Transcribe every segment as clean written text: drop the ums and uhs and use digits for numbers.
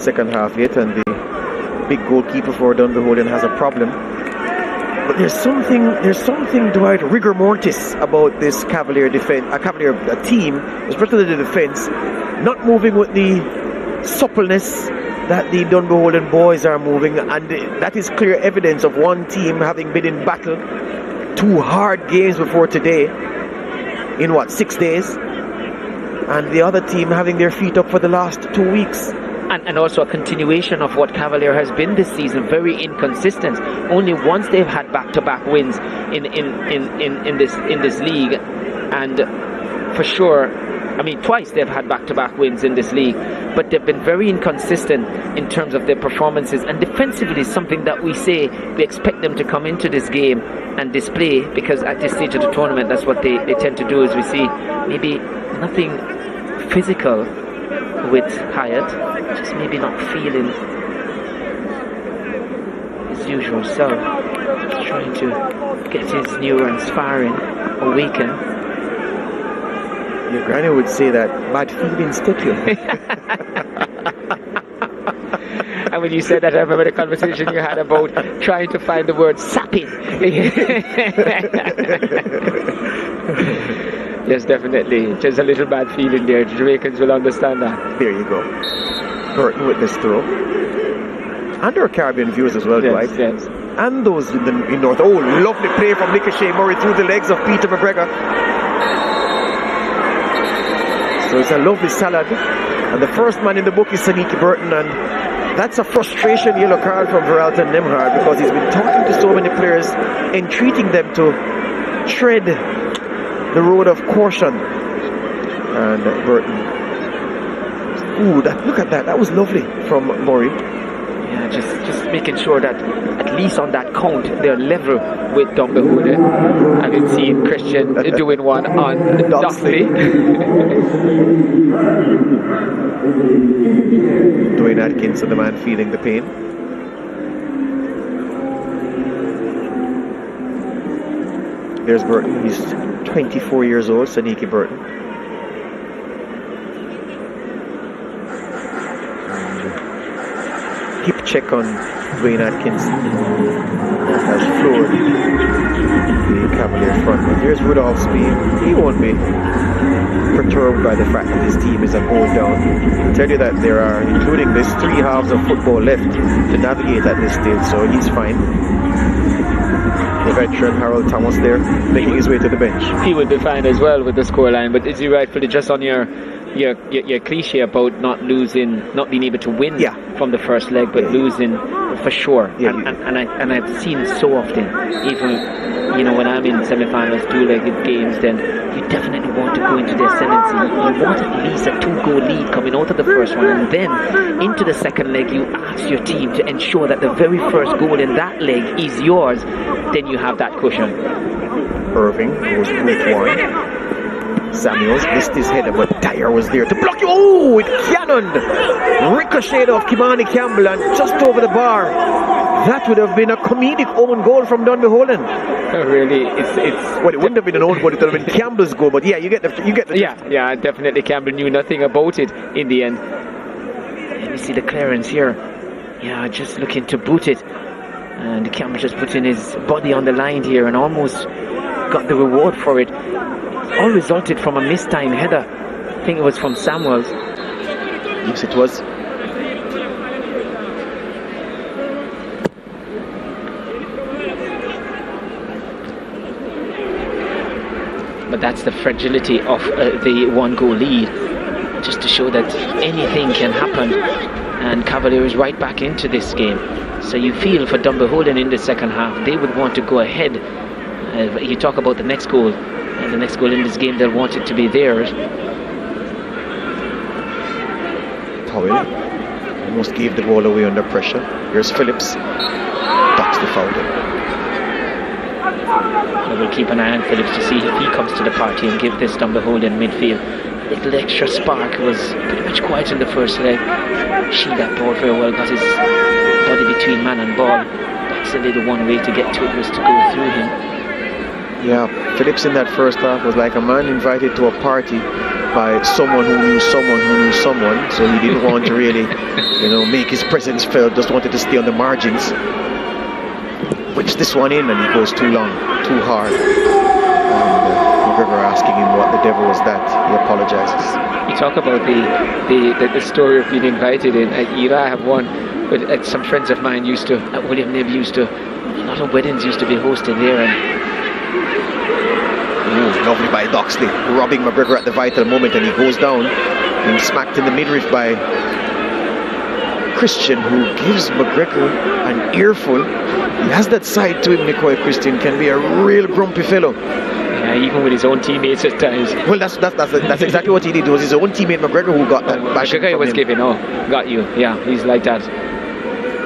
second half yet, and the big goalkeeper for Dunbeholden has a problem. But there's something Dwight, rigor mortis about this Cavalier team, especially the defense, not moving with the suppleness that the Dunbeholden boys are moving, and that is clear evidence of one team having been in battle 2 hard games before today in 6 days, and the other team having their feet up for the last 2 weeks. And also a continuation of what Cavalier has been this season, very inconsistent. Only once they've had back-to-back wins in this league, and for sure, twice they've had back-to-back wins in this league, but they've been very inconsistent in terms of their performances. And defensively, something that we say we expect them to come into this game and display, because at this stage of the tournament, that's what they tend to do. As we see, maybe nothing physical with Hyatt, just maybe not feeling his usual self, trying to get his neurons firing, awaken. Your granny would say that bad feelings take you. And when you said that, I remember the conversation you had about trying to find the word sapping. Yes, definitely. Just a little bad feeling there. The Jamaicans will understand that. There you go. Burton with this throw. And our Caribbean viewers as well, right? Yes. And those in North. Oh, lovely play from Ricochet Murray through the legs of Peter McGregor. So it's a lovely salad. And the first man in the book is Saniki Burton, and that's a frustration yellow card from Veralton Nemhard, because he's been talking to so many players, entreating them to tread the road of caution. And Burton. Ooh, look at that. That was lovely from Murray. Yeah, just making sure that at least on that count they're level with Dunbeholden. Having seen Christian doing one on Doxley. Dwayne Atkinson, the man feeling the pain. There's Burton. He's 24 years old, Saniki Burton. Keep check on Dwayne Atkinson. Has floored the Cavalier front. But there's Rudolph Speed. He won't be perturbed by the fact that his team is a goal down. I'll tell you that there are, including this, 3 halves of football left to navigate at this stage, so he's fine. The veteran Harold Thomas there, making his way to the bench. He would be fine as well with the scoreline, but is he rightfully just on your cliche about not being able to win from the first leg, but losing for sure. And I've seen so often, even when I'm in semi-finals, 2-legged games, then you definitely want to go into the ascendancy. You want at least a 2-goal lead coming out of the first one, and then into the second leg you ask your team to ensure that the very first goal in that leg is yours. Then you have that cushion. Irving goes with one. Samuels missed his header, but Dyer was there to block you. Oh, it cannoned! Ricocheted off Kimani Campbell and just over the bar. That would have been a comedic own goal from Dunbeholden. Really, it's well, it wouldn't have been an own goal; it would have been Campbell's goal. But yeah, you get the yeah, definitely. Campbell knew nothing about it in the end. Let me see the clearance here. Yeah, just looking to boot it, and Campbell just putting his body on the line here and almost got the reward for it. All resulted from a mistime header. I think it was from Samuels. Yes, it was. But that's the fragility of the 1-goal lead, just to show that anything can happen, and Cavalier is right back into this game. So you feel for Dunbeholden in the second half, they would want to go ahead. You talk about the next goal. The next goal in this game, they'll want it to be theirs. Powell almost gave the ball away under pressure. Here's Phillips. Ducks the foul. We'll keep an eye on Phillips to see if he comes to the party and give this Dunbeholden midfield a little extra spark. It was pretty much quiet in the first leg. That ball very well, got his body between man and ball. That's a little one way to get to it, was to go through him. Yeah, Phillips in that first half was like a man invited to a party by someone who knew someone who knew someone, so he didn't want to really, make his presence felt, just wanted to stay on the margins. Whips this one in and he goes too long, too hard. And McGregor asking him what the devil was that. He apologizes. You talk about the story of being invited in. I have one, but some friends of mine used to, at William Nib a lot of weddings used to be hosted there. And lovely by Doxley, robbing McGregor at the vital moment, and he goes down, being smacked in the midriff by Christian, who gives McGregor an earful. He has that side to him, Nicole. Christian can be a real grumpy fellow. Yeah, even with his own teammates at times. Well, that's exactly what he did. It was his own teammate McGregor who got that. McGregor was giving, got you. Yeah, he's like that.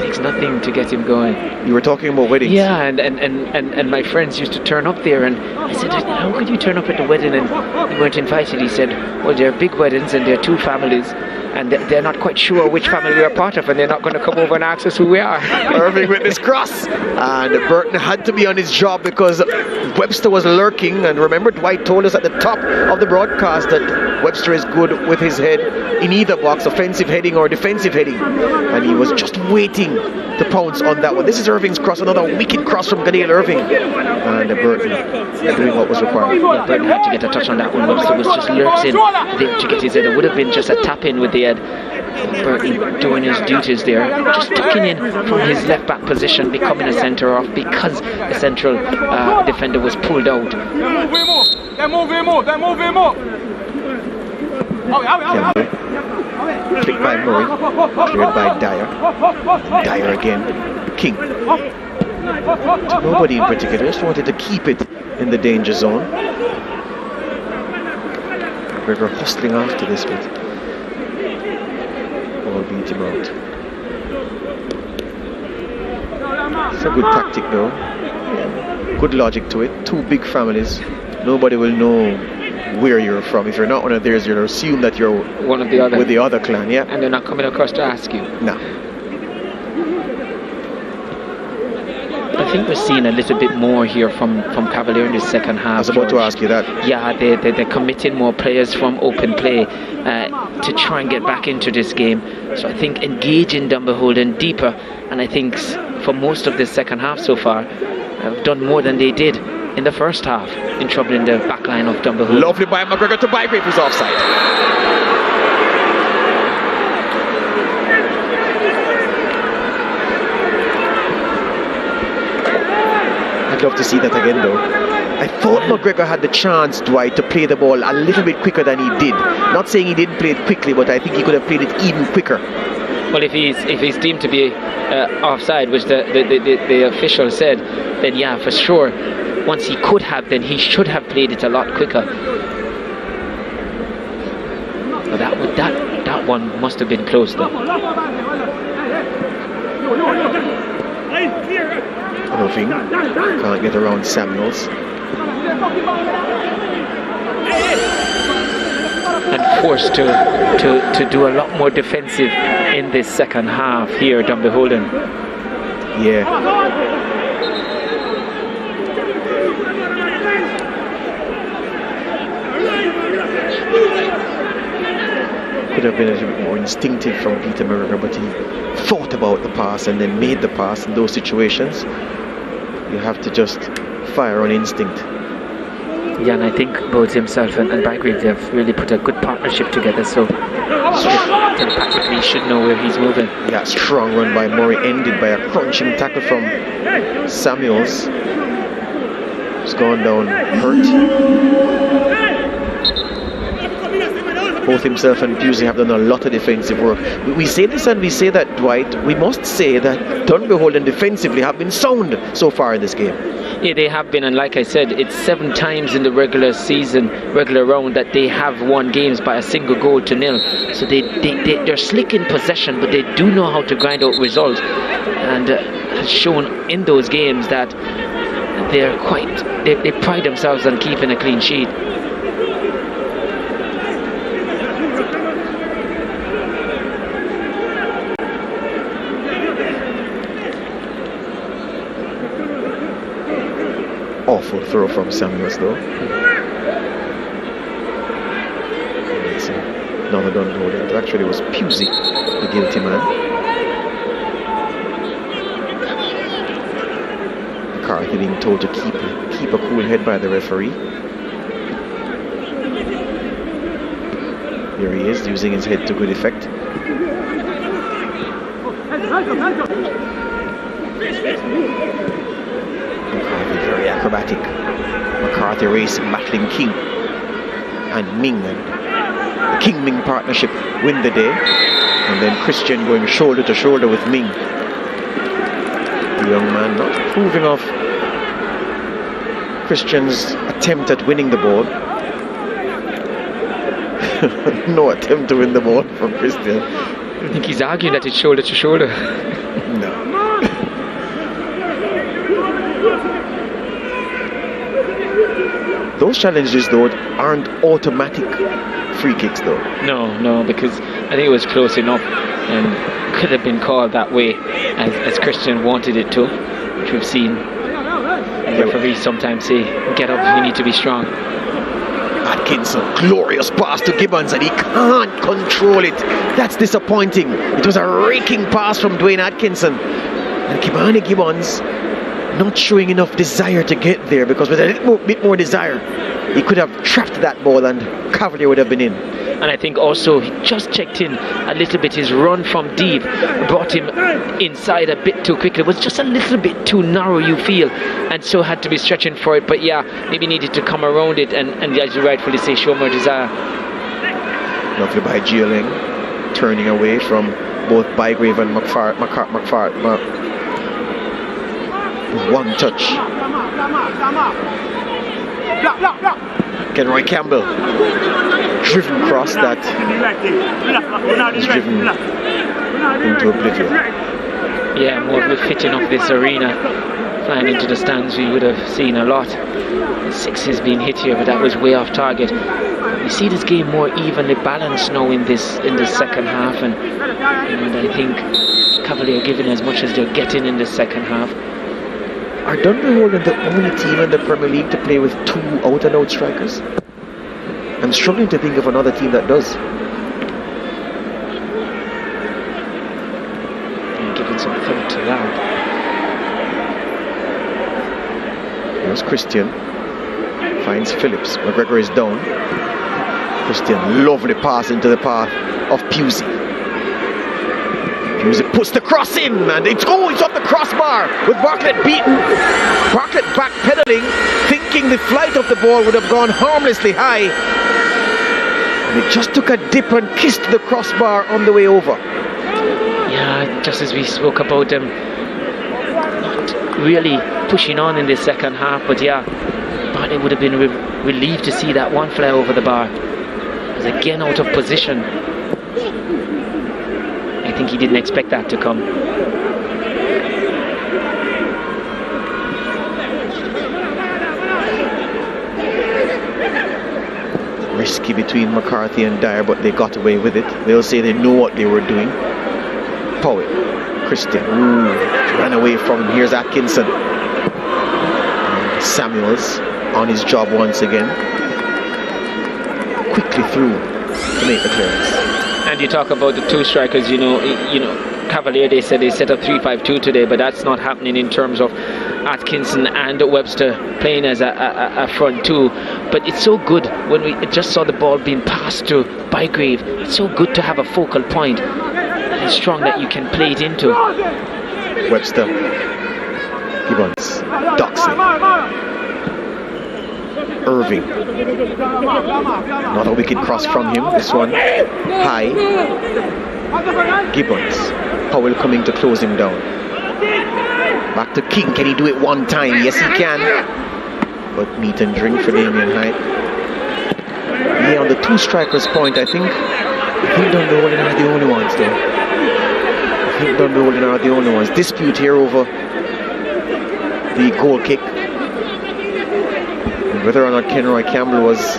Takes nothing to get him going. You were talking about weddings. Yeah, and my friends used to turn up there, and I said, how could you turn up at the wedding and you weren't invited? He said, well, they're big weddings and they're two families, and they're not quite sure which family we're part of, and they're not going to come over and ask us who we are. Irving with this cross, and Burton had to be on his job because Webster was lurking. And remember, Dwight told us at the top of the broadcast that Webster is good with his head in either box, offensive heading or defensive heading, and he was just waiting to pounce on that one. This is Irving's cross, another wicked cross from Ganale Irving, and Burton doing what was required. Yeah, Burton had to get a touch on that one. Webster was just lurking there to get his head. It would have been just a tap in with the head. Burton doing his duties there, just tucking in from his left back position, becoming a centre off because the central defender was pulled out. Flicked by Murray, cleared by Dyer. Dyer again. King. To nobody in particular, just wanted to keep it in the danger zone. McGregor hustling after this, but ball beat him out. It's a good tactic though. Good logic to it. Two big families. Nobody will know where you're from. If you're not one of theirs, you'll assume that you're one of the other with the other clan, yeah. And they're not coming across to ask you. No. I think we're seeing a little bit more here from Cavalier in the second half. I was about to ask you that. Yeah, they're committing more players from open play to try and get back into this game. So I think engaging Dunbeholden deeper, and I think for most of this second half so far, have done more than they did in the first half, in trouble in the back line of Dunbeholden. Lovely by McGregor to Bygrave, who's offside. I'd love to see that again though. I thought McGregor had the chance, Dwight, to play the ball a little bit quicker than he did. Not saying he didn't play it quickly, but I think he could have played it even quicker. Well, if he's deemed to be offside, which the official said, then yeah, for sure. Once he could have, then he should have played it a lot quicker. But that one must have been close though. Irving can't get around Samuels. And forced to do a lot more defensive in this second half here, Dunbeholden. Yeah. Could have been a little bit more instinctive from Peter McGregor, but he thought about the pass and then made the pass. In those situations, you have to just fire on instinct. Yeah, and I think both himself and Bygrave, they've really put a good partnership together, so telepathically he should know where he's moving. Yeah, strong run by Murray, ended by a crunching tackle from Samuels. He's gone down hurt. Both himself and Pusey have done a lot of defensive work. We say this and we say that, Dwight. We must say that Dunbeholden defensively have been sound so far in this game. Yeah, they have been, and like I said, it's 7 times in the regular round that they have won games by a single goal to nil. So they're slick in possession, but they do know how to grind out results, and has shown in those games that they pride themselves on keeping a clean sheet. Awful throw from Samuels though. Dunbeholden. It actually was Pusey, the guilty man. McCarthy being told to keep a cool head by the referee. Here he is, using his head to good effect. McCarthy very acrobatic. McCarthy racing, battling King and Ming, and the King-Ming partnership win the day. And then Christian going shoulder to shoulder with Ming. The young man not approving of Christian's attempt at winning the ball. No attempt to win the ball from Christian. I think he's arguing that it's shoulder to shoulder. No. Those challenges, though, aren't automatic free kicks, though. No, because I think it was close enough and could have been called that way as Christian wanted it to, which we've seen. And referees sometimes say, get up, you need to be strong. Atkinson, glorious pass to Gibbons, and he can't control it. That's disappointing. It was a raking pass from Dwayne Atkinson. And Kimani Gibbons not showing enough desire to get there, because with a little bit more desire, he could have trapped that ball and Cavalier would have been in. And I think also he just checked in a little bit. His run from deep brought him inside a bit too quickly. It was just a little bit too narrow, you feel, and so had to be stretching for it. But yeah, maybe needed to come around it and as you rightfully say, show more desire. Lovely by Geoling, turning away from both Bygrave and McFart. One touch. Kenroy Campbell driven across that is driven into oblivion. Yeah, more of the fitting of this arena, flying into the stands, we would have seen a lot. Sixes being hit here, but that was way off target. You see this game more evenly balanced now in this second half, and I think Cavalier giving as much as they're getting in the second half. Are Dunbeholden the only team in the Premier League to play with two out-and-out strikers? I'm struggling to think of another team that does. And giving some thought to that. Here's Christian. Finds Phillips. McGregor is down. Christian, lovely pass into the path of Pusey. Pusey puts the cross in, and it's off the crossbar with Bartlett beaten. Bartlett backpedaling, thinking the flight of the ball would have gone harmlessly high. And it just took a dip and kissed the crossbar on the way over. Yeah, just as we spoke about them not really pushing on in the second half, but yeah, Bartlett would have been relieved to see that one fly over the bar. It was again out of position. I think he didn't expect that to come. Risky between McCarthy and Dyer, but they got away with it. They'll say they know what they were doing. Powell, Christian, ran away from him. Here's Atkinson. And Samuels on his job once again. Quickly through to make the clearance. And you talk about the two strikers, you know, Cavalier, they said they set up 3-5-2 today, but that's not happening in terms of Atkinson and Webster playing as a front two. But it's so good when we just saw the ball being passed to Bygrave. It's so good to have a focal point and strong that you can play it into. Webster, Gibbons, Doxey, Irving. Not a wicked cross from him. This one high. Gibbons. Powell coming to close him down. Back to King. Can he do it one time? Yes, he can. But meat and drink for Damien Hyde. Yeah, on the two strikers point, I think Dunbeholden are the only ones though. I think Dunbeholden are the only ones. Dispute here over the goal kick. Whether or not Kenroy Campbell was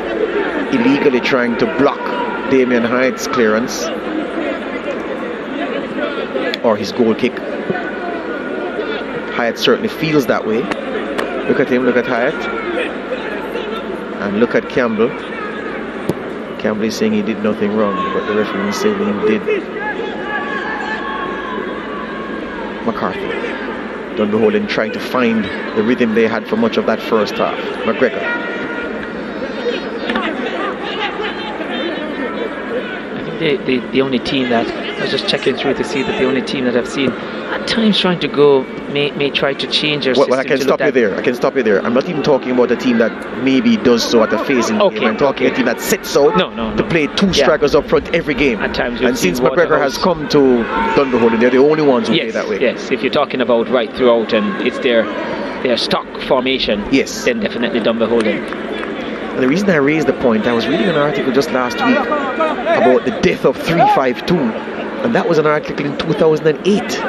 illegally trying to block Damien Hyde's clearance or his goal kick. Hyatt certainly feels that way. Look at him, look at Hyatt. And look at Campbell. Campbell is saying he did nothing wrong, but the referee is saying he did. McCarthy. Dunbeholden trying to find the rhythm they had for much of that first half. McGregor. I think the only team that, I was just checking through to see that the only team that I've seen at times trying to go may try to change their system. Well, I can stop you there. I can stop you there. I'm not even talking about a team that maybe does so at a phasing game. I'm talking a team that sets out to play two strikers up front every game. At times, and since McGregor has come to Dunbeholden, they're the only ones who play that way. Yes, if you're talking about right throughout and it's their stock formation, then definitely Dunbeholden. And the reason I raised the point, I was reading an article just last week about the death of 3-5-2, and that was an article in 2008.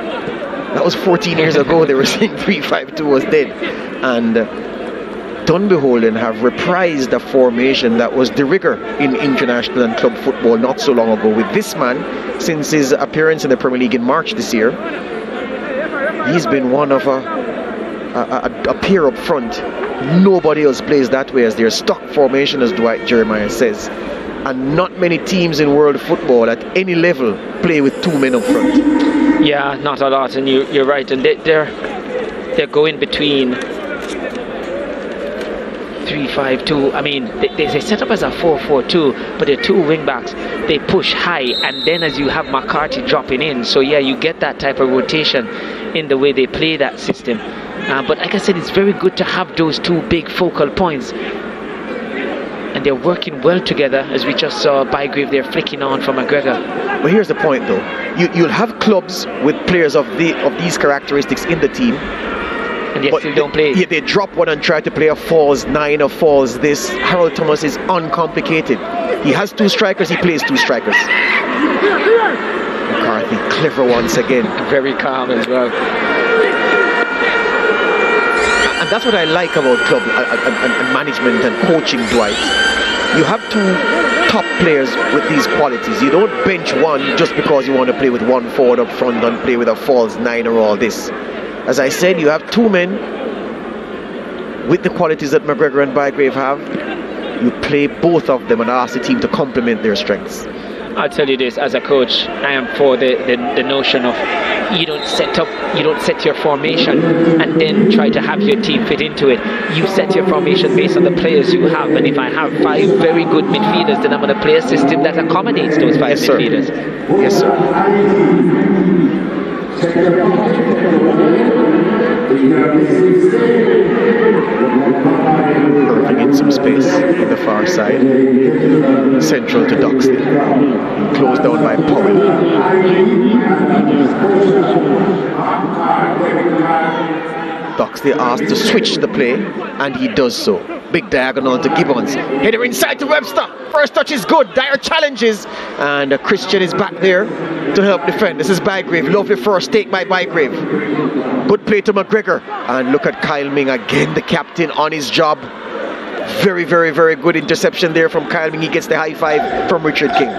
That was 14 years ago. They were saying 3-5-2 was dead. And Dunbeholden have reprised a formation that was de rigueur in international and club football not so long ago. With this man, since his appearance in the Premier League in March this year, he's been one of a pair up front. Nobody else plays that way as their stock formation, as Dwight Jeremiah says. And not many teams in world football at any level play with two men up front. Yeah, not a lot, and you're right. And they're going between 3-5-2. I mean, they set up as a 4-4-2, but they're two wing backs. They push high, and then as you have McCarthy dropping in, so yeah, you get that type of rotation in the way they play that system. But like I said, it's very good to have those two big focal points. And they're working well together, as we just saw Bygrave there flicking on from McGregor. But here's the point though. You'll have clubs with players of these characteristics in the team. And yet still don't play. They drop one and try to play a falls 9 or falls this. Harold Thomas is uncomplicated. He has two strikers, he plays two strikers. McCarthy, clever once again. Very calm as well. And that's what I like about club and management and coaching, Dwight. You have two top players with these qualities. You don't bench one just because you want to play with one forward up front and play with a false 9 or all this. As I said, you have two men with the qualities that McGregor and Bygrave have. You play both of them and ask the team to complement their strengths. I'll tell you this, as a coach, I am for the notion of you don't set your formation and then try to have your team fit into it. You set your formation based on the players you have, and if I have 5 very good midfielders, then I'm going to play a system that accommodates those 5 midfielders. Yes, sir. Irving in some space in the far side, central to Doxley, closed down by Powell. Doxley asked to switch the play, and he does so. Big diagonal to Gibbons. Header inside to Webster. First touch is good. Dire challenges. And Christian is back there to help defend. This is Bygrave. Lovely first take by Bygrave. Good play to McGregor. And look at Kyle Ming again, the captain on his job. Very, very, very good interception there from Kyle Ming. He gets the high five from Richard King.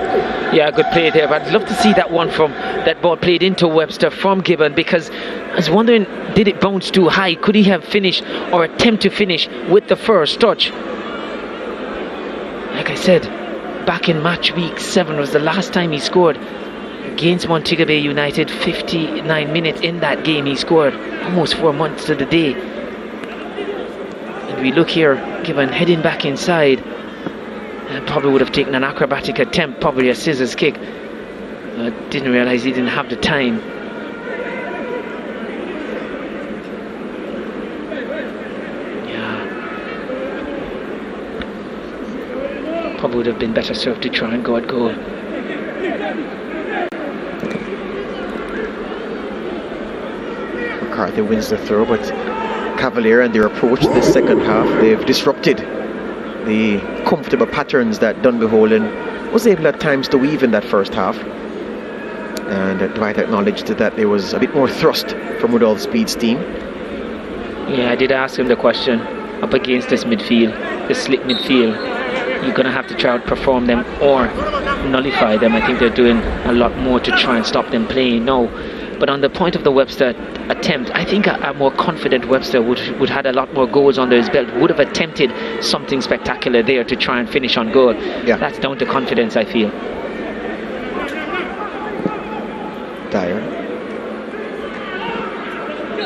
Yeah, good play there. But I'd love to see that one from that ball played into Webster from Gibbon, because I was wondering, did it bounce too high? Could he have finished or attempt to finish with the first touch? Like I said, back in match week 7 was the last time he scored against Montego Bay United. 59 minutes in that game he scored, almost 4 months to the day. And we look here, Gibbon heading back inside. Probably would have taken an acrobatic attempt, probably a scissors kick. Didn't realize he didn't have the time. Yeah. Probably would have been better served to try and go at goal. McCarthy wins the throw, but Cavalier and their approach this second half, they've disrupted the comfortable patterns that Dunbeholden was able at times to weave in that first half. And Dwight acknowledged that there was a bit more thrust from Rudolph Speed's team. Yeah, I did ask him the question up against this midfield, this slick midfield. You're going to have to try and outperform them or nullify them. I think they're doing a lot more to try and stop them playing now. But on the point of the Webster attempt, I think a more confident Webster would had a lot more goals under his belt, would have attempted something spectacular there to try and finish on goal. Yeah. That's down to confidence, I feel. Dyer.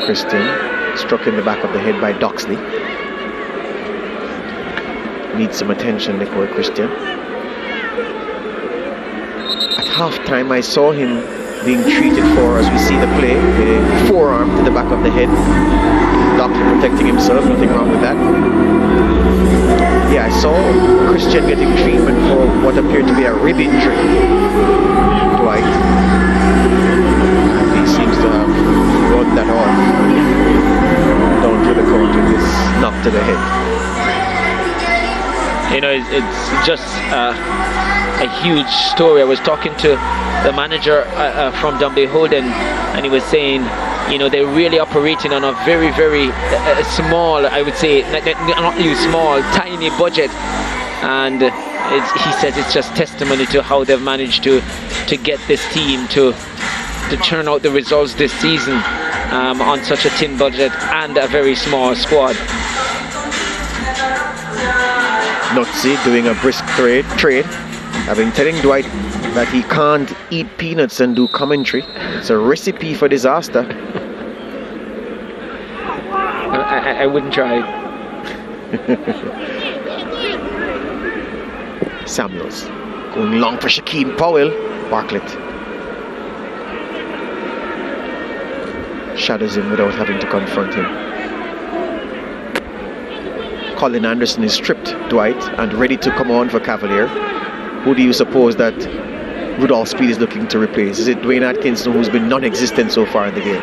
Christian struck in the back of the head by Doxley. Needs some attention, Nicole Christian. At half-time, I saw him being treated for, as we see the play, a forearm to the back of the head. Doxley protecting himself, nothing wrong with that. Yeah, I saw Christian getting treatment for what appeared to be a rib injury. Dwight. And he seems to have run that off down to the court with this knock to the head. You know, it's just a huge story. I was talking to the manager from Dunbeholden, and he was saying, you know, they're really operating on a very, very small, I would say, not really small, tiny budget. And he says it's just testimony to how they've managed to get this team to turn out the results this season on such a thin budget and a very small squad. Nutsy doing a brisk trade. I've been telling Dwight that he can't eat peanuts and do commentary. It's a recipe for disaster. I wouldn't try it. Samuels going long for Shaquem Powell. Bartlett shadows him without having to confront him. Colin Anderson is stripped, Dwight, and ready to come on for Cavalier. Who do you suppose that Rudolph Speed is looking to replace? Is it Dwayne Atkinson, who's been non-existent so far in the game?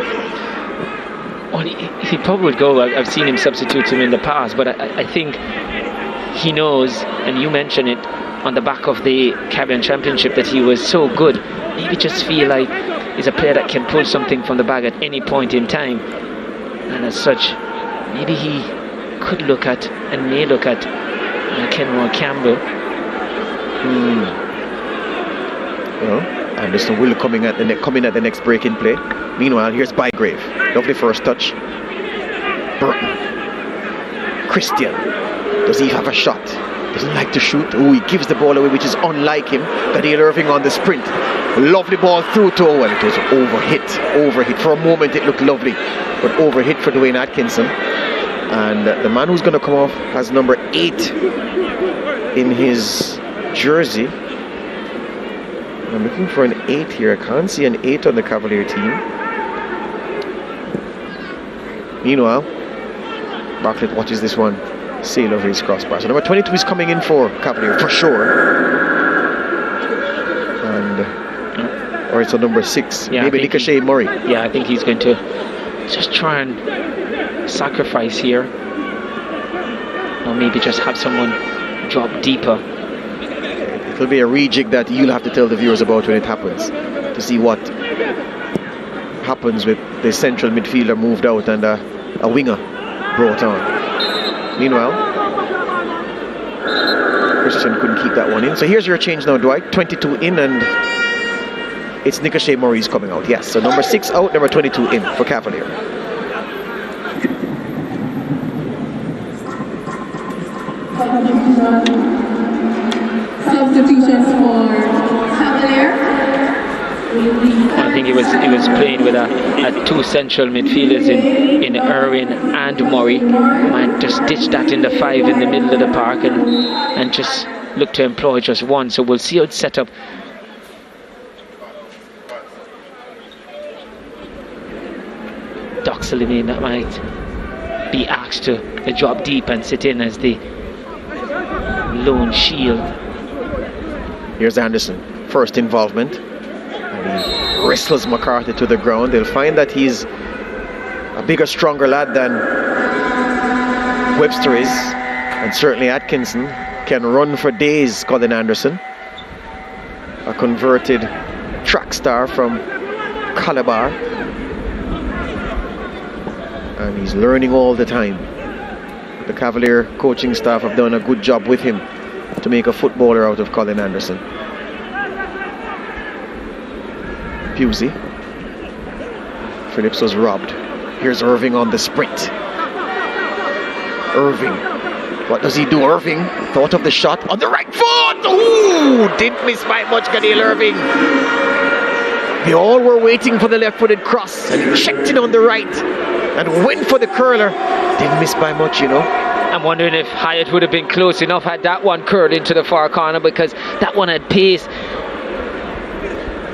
Well, he probably would go. I've seen him substitute him in the past, but I think he knows, and you mentioned it on the back of the Caribbean Championship, that he was so good. Maybe just feel like he's a player that can pull something from the bag at any point in time, and as such, maybe he could look at and may look at Kenmore Campbell. Well, Anderson will coming at the next break in play. Meanwhile, here's Bygrave. Lovely first touch. Burton. Christian. Does he have a shot? Doesn't like to shoot. Oh, he gives the ball away, which is unlike him. Gadil Irving on the sprint. Lovely ball through to Owen. It was overhit. For a moment it looked lovely, but overhit for Dwayne Atkinson. And the man who's going to come off has number 8 in his jersey. I'm looking for an 8 here. I can't see an 8 on the Cavalier team. Meanwhile, Bartlett watches this one sail over his crossbar. So number 22 is coming in for Cavalier for sure. And or it's a number 6. Yeah, maybe Ricochet Murray. Yeah, I think he's going to just try and sacrifice here, or maybe just have someone drop deeper. It'll be a rejig that you'll have to tell the viewers about when it happens, to see what happens with the central midfielder moved out and a winger brought on. Meanwhile, Christian couldn't keep that one in. So here's your change now, Dwight. 22 in, and it's Ricochet Murray's coming out. Yes, so number 6 out, number 22 in for Cavalier. Substitutions for Cavalier. I think he was playing with a 2 central midfielders in Irwin and Murray. Might just ditch that in the 5 in the middle of the park and just look to employ just one. So we'll see how it's set up. Doxley that might be asked to drop deep and sit in as the lone shield. Here's Anderson, first involvement, and he wrestles McCarthy to the ground. They'll find that he's a bigger, stronger lad than Webster is, and certainly Atkinson can run for days. Colin Anderson, a converted track star from Calabar, and he's learning all the time. The Cavalier coaching staff have done a good job with him to make a footballer out of Colin Anderson. Pusey. Phillips was robbed. Here's Irving on the sprint. Irving. What does he do, Irving? Thought of the shot on the right foot. Ooh, didn't miss by much, Gadil Irving. They all were waiting for the left-footed cross, and he checked it on the right and went for the curler. Didn't miss by much, you know. I'm wondering if Hyatt would have been close enough had that one curled into the far corner, because that one had pace.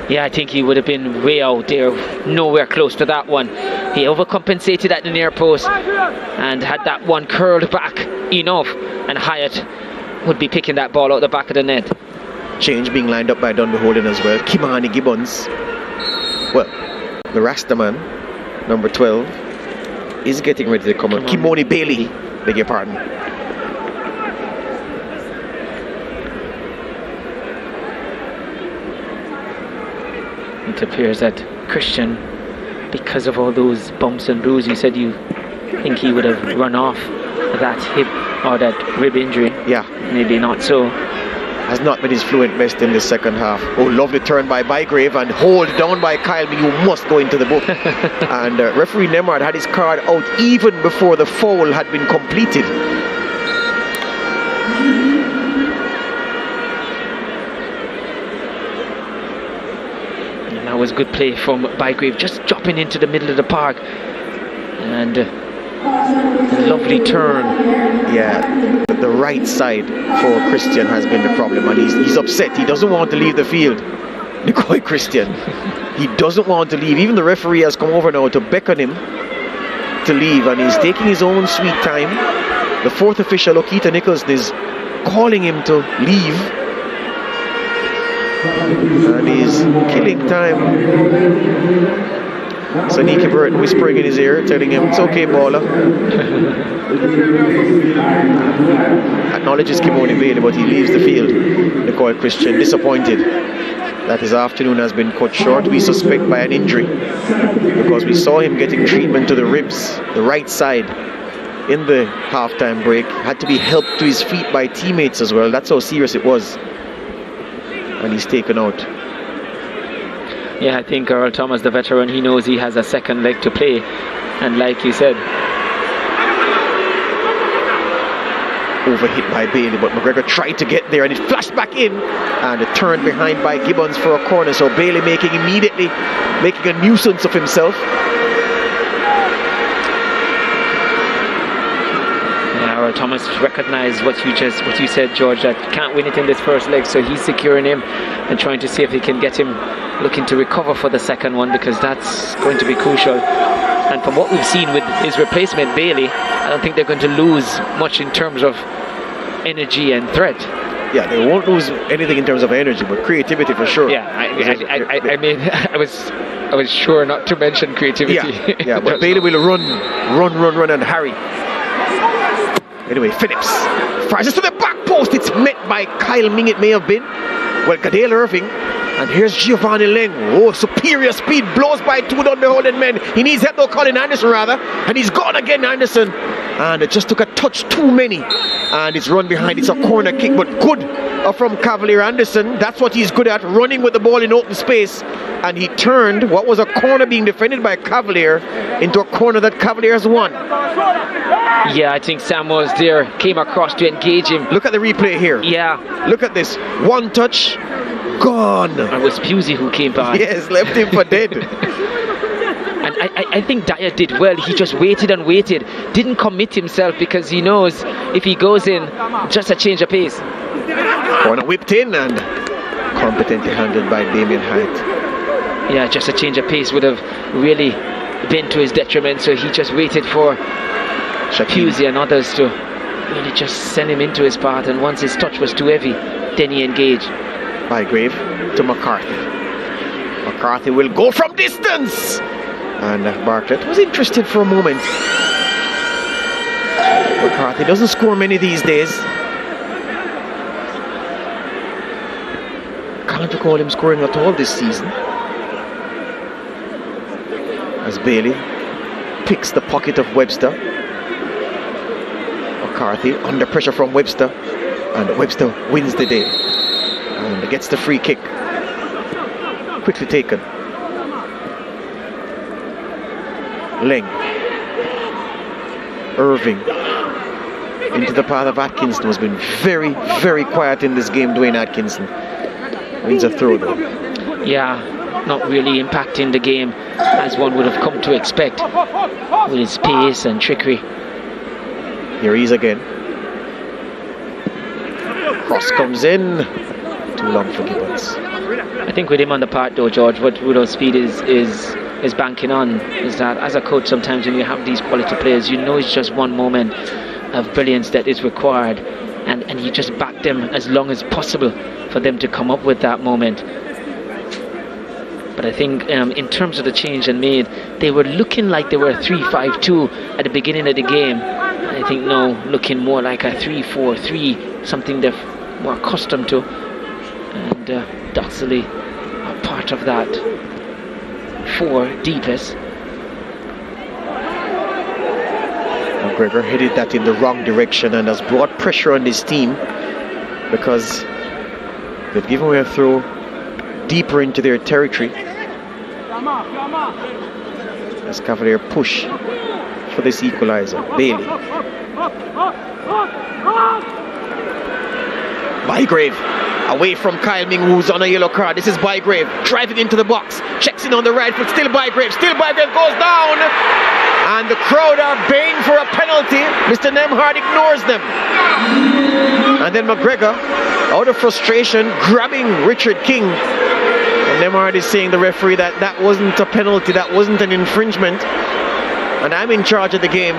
Yeah, I think he would have been way out there, nowhere close to that one. He overcompensated at the near post and had that one curled back enough, and Hyatt would be picking that ball out the back of the net. Change being lined up by Dunbeholden as well. Kimani Gibbons. Well, the Rastaman, number 12, is getting ready to come on. Kimoni Bailey, beg your pardon. It appears that Christian, because of all those bumps and bruises, you said you think he would have run off that hip or that rib injury. Yeah. Maybe not so. Has not been his fluent best in the second half. Oh, lovely turn by Bygrave and hold down by Kyle. You must go into the book. And referee Nemard had his card out even before the foul had been completed. And that was good play from Bygrave, just dropping into the middle of the park. And a lovely turn. Yeah, the right side for Christian has been the problem, and he's upset. He doesn't want to leave the field. Nicoy Christian. He doesn't want to leave. Even the referee has come over now to beckon him to leave, and he's taking his own sweet time. The fourth official, Okita Nicholson, is calling him to leave, and he's killing time. Saniki Burton whispering in his ear, telling him, it's okay, baller. Acknowledges Kimoni Bailey, but he leaves the field. Nicoy Christian disappointed that his afternoon has been cut short. We suspect by an injury, because we saw him getting treatment to the ribs, the right side, in the halftime break. Had to be helped to his feet by teammates as well. That's how serious it was. And he's taken out. Yeah, I think Earl Thomas, the veteran, he knows he has a second leg to play. And like you said, overhit by Bailey, but McGregor tried to get there and it flashed back in, and it turned behind by Gibbons for a corner. So Bailey making a nuisance of himself. Yeah, Earl Thomas recognized what you said, George, that can't win it in this first leg, so he's securing him and trying to see if he can get him looking to recover for the second one, because that's going to be crucial. And from what we've seen with his replacement Bailey, I don't think they're going to lose much in terms of energy and threat. Yeah, they won't lose anything in terms of energy, but creativity for sure. Yeah, I mean, I was sure not to mention creativity. Yeah, but Bailey will run and harry. Anyway, Phillips fires to the back post. It's met by Kyle Ming, it may have been. Well, Gadale Irving. And here's Giovanni Leng. Oh, superior speed, blows by two Dunbeholden men. He needs help though, Colin Anderson rather. And he's gone again, Anderson. And it just took a touch too many. And it's run behind. It's a corner kick, but good from Cavalier Anderson. That's what he's good at, running with the ball in open space. And he turned what was a corner being defended by Cavalier into a corner that Cavalier has won. Yeah, I think Sam was there, came across to engage him. Look at the replay here. Yeah. Look at this. One touch, gone. It was Pusey who came by. Yes, left him for dead. And I think Dyer did well. He just waited and waited. Didn't commit himself, because he knows if he goes in, just a change of pace. Corner whipped in and competently handled by Damien Hyatt. Yeah, just a change of pace would have really been to his detriment. So he just waited for Pusey and others to really just send him into his path. And once his touch was too heavy, then he engaged. Bygrave to McCarthy. McCarthy will go from distance. And Bartlett was interested for a moment. McCarthy doesn't score many these days. Can't recall him scoring at all this season. As Bailey picks the pocket of Webster. McCarthy under pressure from Webster. And Webster wins the day. And gets the free kick. Quickly taken. Leng. Irving. Into the path of Atkinson, who's been very, very quiet in this game. Dwayne Atkinson wins a throw though. Yeah, not really impacting the game as one would have come to expect with his pace and trickery. Here he is again. Cross comes in. Too long for Gibbons. I think with him on the part though, George, what Rudolph Speed is banking on is that as a coach, sometimes when you have these quality players, you know it's just one moment of brilliance that is required, and you just back them as long as possible for them to come up with that moment. But I think in terms of the change they made, they were looking like they were 3-5-2 at the beginning of the game. I think now looking more like a 3-4-3, something they're more accustomed to, and Doxley are part of that 4 deepest. McGregor headed that in the wrong direction and has brought pressure on this team because they've given away a throw deeper into their territory as Cavalier push for this equalizer. Bailey. Bygrave away from Kyle Ming, who's on a yellow card. This is Bygrave driving into the box, checks in on the right foot. Still Bygrave goes down, and the crowd are baying for a penalty. Mr. Nemhard ignores them, and then McGregor, out of frustration, grabbing Richard King. And Nemhard is saying to the referee that wasn't a penalty, that wasn't an infringement, and I'm in charge of the game.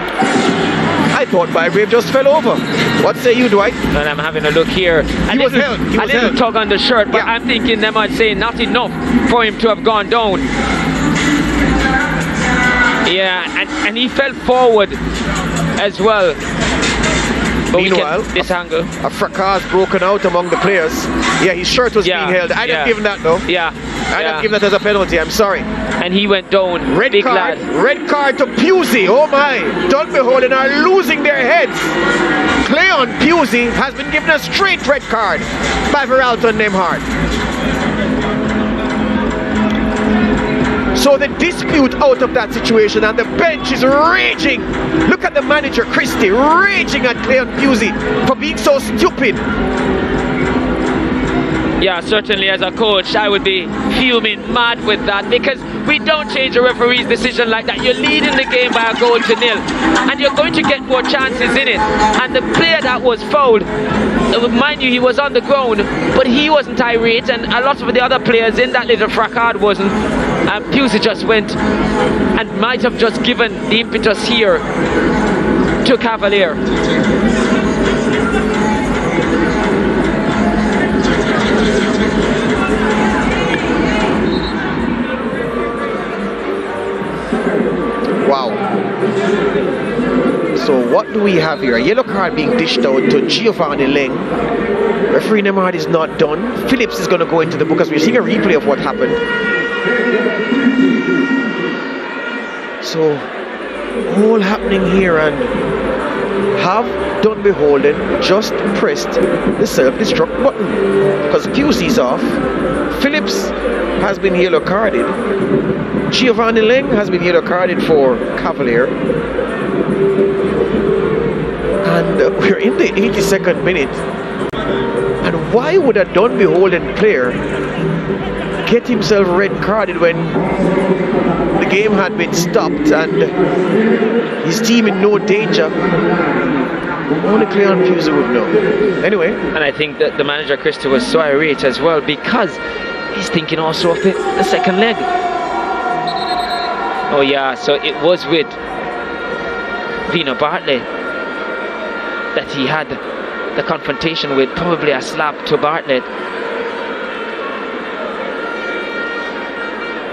I thought Bygrave just fell over. What say you, Dwight? And I'm having a look here. He was held. A little tug on the shirt, but yeah. I'm thinking they might say not enough for him to have gone down. Yeah, and he fell forward as well. But meanwhile, this angle, a fracas broken out among the players. Yeah, his shirt was being held. I didn't give him that though. Yeah, I didn't give that as a penalty. I'm sorry. And he went down. Red big card. lad. Red card to Pusey. Oh my! Dunbeholden are losing their heads. Cleon Pusey has been given a straight red card by Veralton Nemhard. So the dispute out of that situation, and the bench is raging. Look at the manager, Christie, raging at Cleon Pusey for being so stupid. Yeah, certainly as a coach, I would be fuming mad with that, because we don't change a referee's decision like that. You're leading the game by a goal to nil, and you're going to get more chances in it. And the player that was fouled, mind you, he was on the ground, but he wasn't irate, and a lot of the other players in that little fracas wasn't. Pusey just went and might have just given the impetus here to Cavalier. Wow. So what do we have here? A yellow card being dished out to Giovanni Leng. Referee Nemhard is not done. Phillips is going to go into the book as we're seeing a replay of what happened. So all happening here, and have Dunbeholden just pressed the self-destruct button because Pusey's off. Phillips has been yellow carded. Giovanni Leng has been yellow carded for Cavalier. And we're in the 82nd minute. And why would a Dunbeholden player get himself red carded when the game had been stopped and his team in no danger? Only Cleon Pusey would know. Anyway. And I think that the manager, Christie, was so irate as well, because he's thinking also of the second leg. Oh yeah, so it was with Vino Bartley that he had the confrontation with, probably a slap to Bartlett.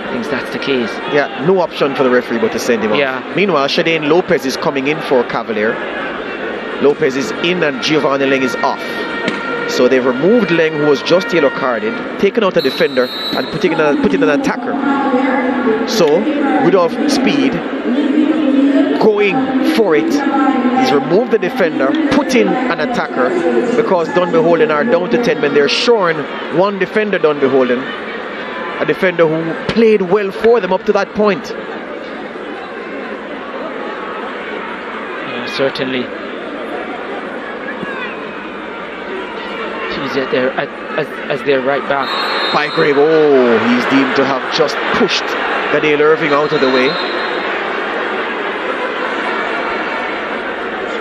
I think that's the case. Yeah, no option for the referee but to send him off. Yeah. Meanwhile, Shadane Lopez is coming in for Cavalier. Lopez is in and Giovanni Leng is off. So they've removed Leng, who was just yellow carded, taken out a defender and put in an attacker. So Rudolph Speed going for it. He's removed the defender, put in an attacker, because Dunbeholden are down to 10 men. They're shorn one defender, Dunbeholden, a defender who played well for them up to that point. certainly. He's there as their right back. Bygrave, he's deemed to have just pushed Gadale Irving out of the way.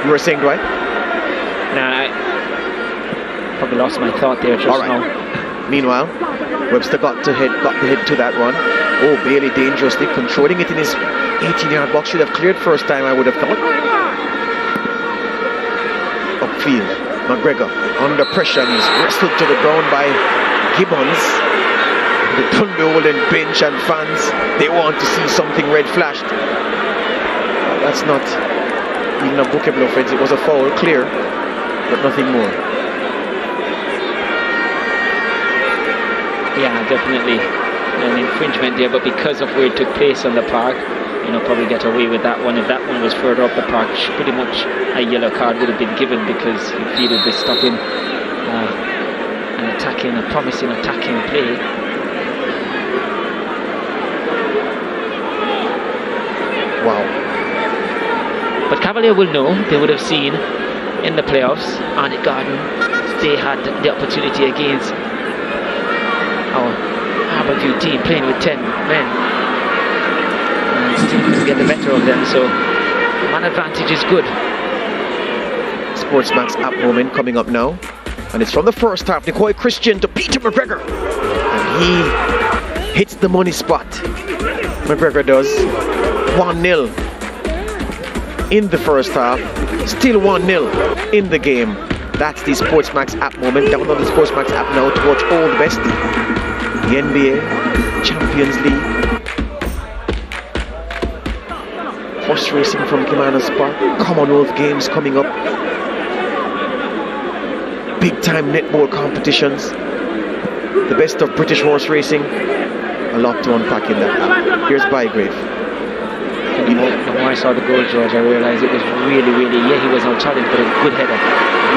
You were saying, right? Nah, I probably lost my thought there just now. Meanwhile, Webster got the head to that one. Bailey dangerously controlling it in his 18-yard box. Should have cleared first time, I would have thought. Upfield, McGregor under pressure, and he's wrestled to the ground by Gibbons. The Dunbeholden bench and fans, they want to see something red flashed. That's not even a bookable offense. It was a foul, clear, but nothing more. Yeah, definitely an infringement there, but because of where it took place on the park, probably get away with that one. If that one was further up the park, pretty much a yellow card would have been given, because he fielded this stopping a promising attacking play. Wow. But Cavalier will know. They would have seen in the playoffs, Arnett Garden, they had the opportunity against our Harborview team playing with 10 men. And still couldn't get the better of them, so man advantage is good. SportsMax app moment coming up now. And it's from the first half. Nicoy Christian to Peter McGregor. And he hits the money spot. McGregor does. 1-0 in the first half. Still 1-0 in the game. That's the SportsMax app moment. Download the SportsMax app now to watch all the best. The NBA, Champions League, horse racing from Kimanas Park, Commonwealth Games coming up, big time netball competitions, the best of British horse racing. A lot to unpack in that app. Here's Bygrave. The more I saw the goal, George, I realized it was really, he was on challenge, but a good header.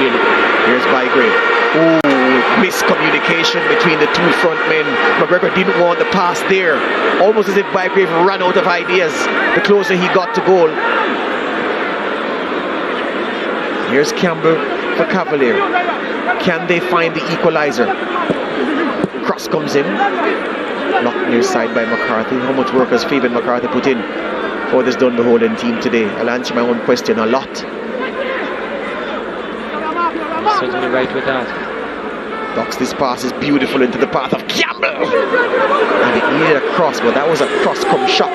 Really good. Here's Bygrave. Miscommunication between the two front men. McGregor didn't want the pass there. Almost as if Bygrave ran out of ideas the closer he got to goal. Here's Campbell for Cavalier. Can they find the equalizer? Cross comes in. Knocked near side by McCarthy. How much work has Fabian McCarthy put in for this Dunbeholden team today? I'll answer my own question. A lot. You're certainly right with that. Ducks this pass is beautiful into the path of Campbell. And it needed a cross, but that was a cross come shot.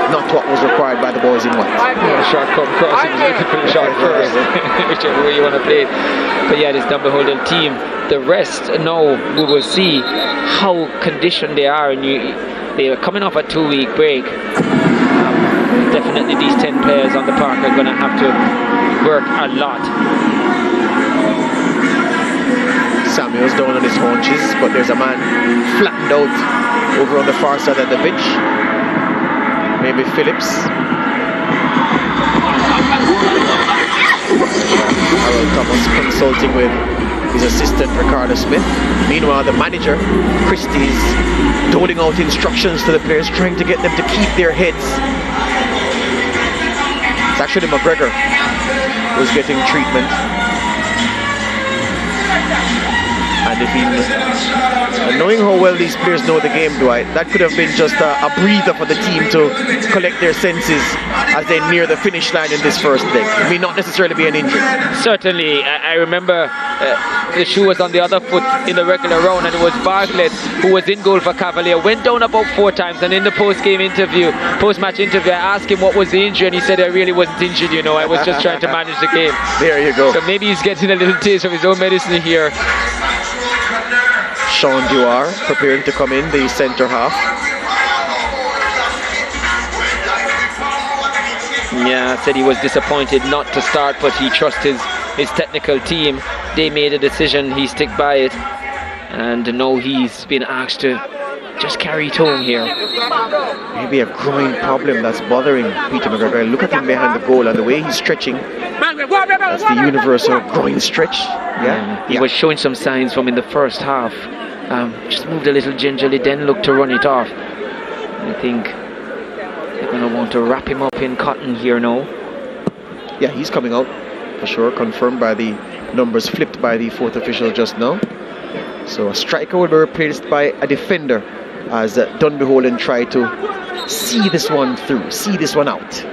Not what was required by the boys in white. Yeah, shot come cross. It was looking for the shot first. Whichever way you want to play it. But yeah, this Dunbeholden team, the rest now we will see how conditioned they are. And they are coming off a 2-week break. Definitely these 10 players on the park are going to have to work a lot. Samuel's down on his haunches, but there's a man flattened out over on the far side of the pitch. Maybe Phillips. Harold Thomas consulting with his assistant Ricardo Smith. Meanwhile, the manager, Christie's, doling out instructions to the players, trying to get them to keep their heads. It's actually McGregor who's getting treatment. And knowing how well these players know the game, Dwight, that could have been just a breather for the team to collect their senses as they near the finish line in this first leg. It may not necessarily be an injury. Certainly, I remember the shoe was on the other foot in the regular round, and it was Bartlett who was in goal for Cavalier. Went down about 4 times, and in the post-match interview, I asked him what was the injury, and he said, I really wasn't injured, I was just trying to manage the game. There you go. So maybe he's getting a little taste of his own medicine here. Sean Dewar preparing to come in, the centre half. Yeah, said he was disappointed not to start, but he trusts his technical team. They made a decision, he stick by it, and now he's been asked to just carry it home here. Maybe a groin problem that's bothering Peter McGregor. Look at him behind the goal and the way he's stretching. That's the universal groin stretch. Yeah, he was showing some signs from in the first half. Just moved a little gingerly, then looked to run it off. I think they're going to want to wrap him up in cotton here now. Yeah, he's coming out for sure, confirmed by the numbers flipped by the fourth official just now. So a striker will be replaced by a defender as Dunbeholden try to see this one through, see this one out.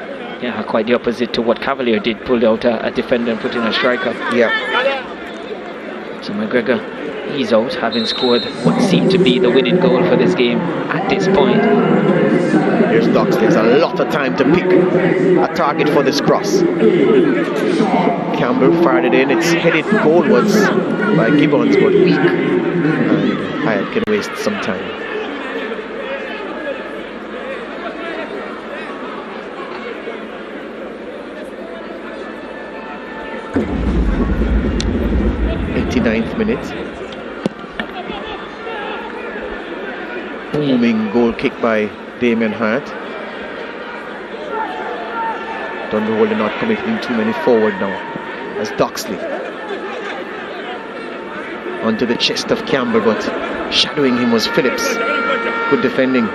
Yeah, quite the opposite to what Cavalier did, pulled out a defender and put in a striker. Yeah. So McGregor, he's out, having scored what seemed to be the winning goal for this game at this point. Here's Dox. There's a lot of time to pick a target for this cross. Campbell fired it in. It's headed goalwards by Gibbons, but weak. And Hyatt can waste some time. '89th minute. Booming goal kick by Damien Hyatt. Dunbeholden not committing too many forward now as Doxley onto the chest of Campbell, but shadowing him was Phillips. Good defending.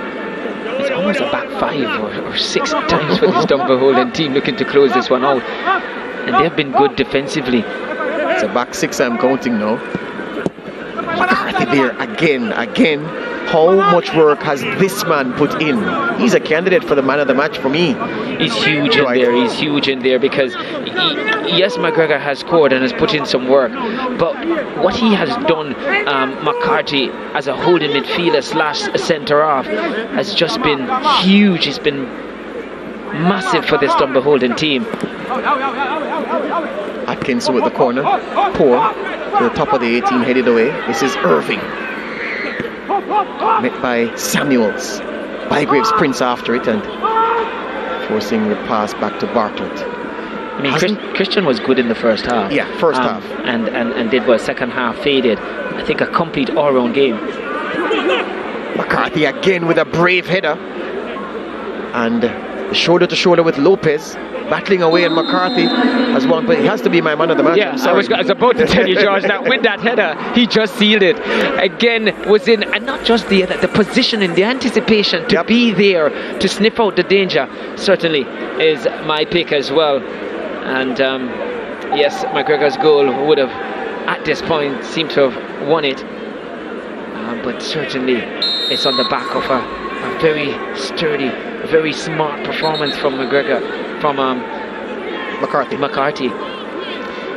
It's almost a back 5 or 6 times for this Dunbeholden team looking to close this one out, and they've been good defensively. It's a back 6 I'm counting now. McCarthy there again. How much work has this man put in? He's a candidate for the man of the match for me. He's huge in there. He's huge in there because, yes, McGregor has scored and has put in some work, but what he has done, McCarthy, as a holding midfielder / centre-half, has just been huge. It's been massive for this Dunbeholden team. Atkinson with the corner. Poor. To the top of the 18, headed away. This is Irving. Met by Samuels. Bygraves sprints after it and forcing the pass back to Bartlett. I mean, Christian was good in the first half. Yeah, first half. And did well. Second half faded. I think a complete all-round game. McCarthy again with a brave header. And shoulder to shoulder with Lopez. Battling away, and McCarthy has won, but he has to be my man of the match. Yeah, I was about to tell you, George, that with that header, he just sealed it. Again, was in, and not just the positioning, the anticipation to be there to sniff out the danger, certainly is my pick as well. And yes, McGregor's goal would have, at this point, seemed to have won it. But certainly, it's on the back of a very sturdy, very smart performance from McGregor. From McCarthy.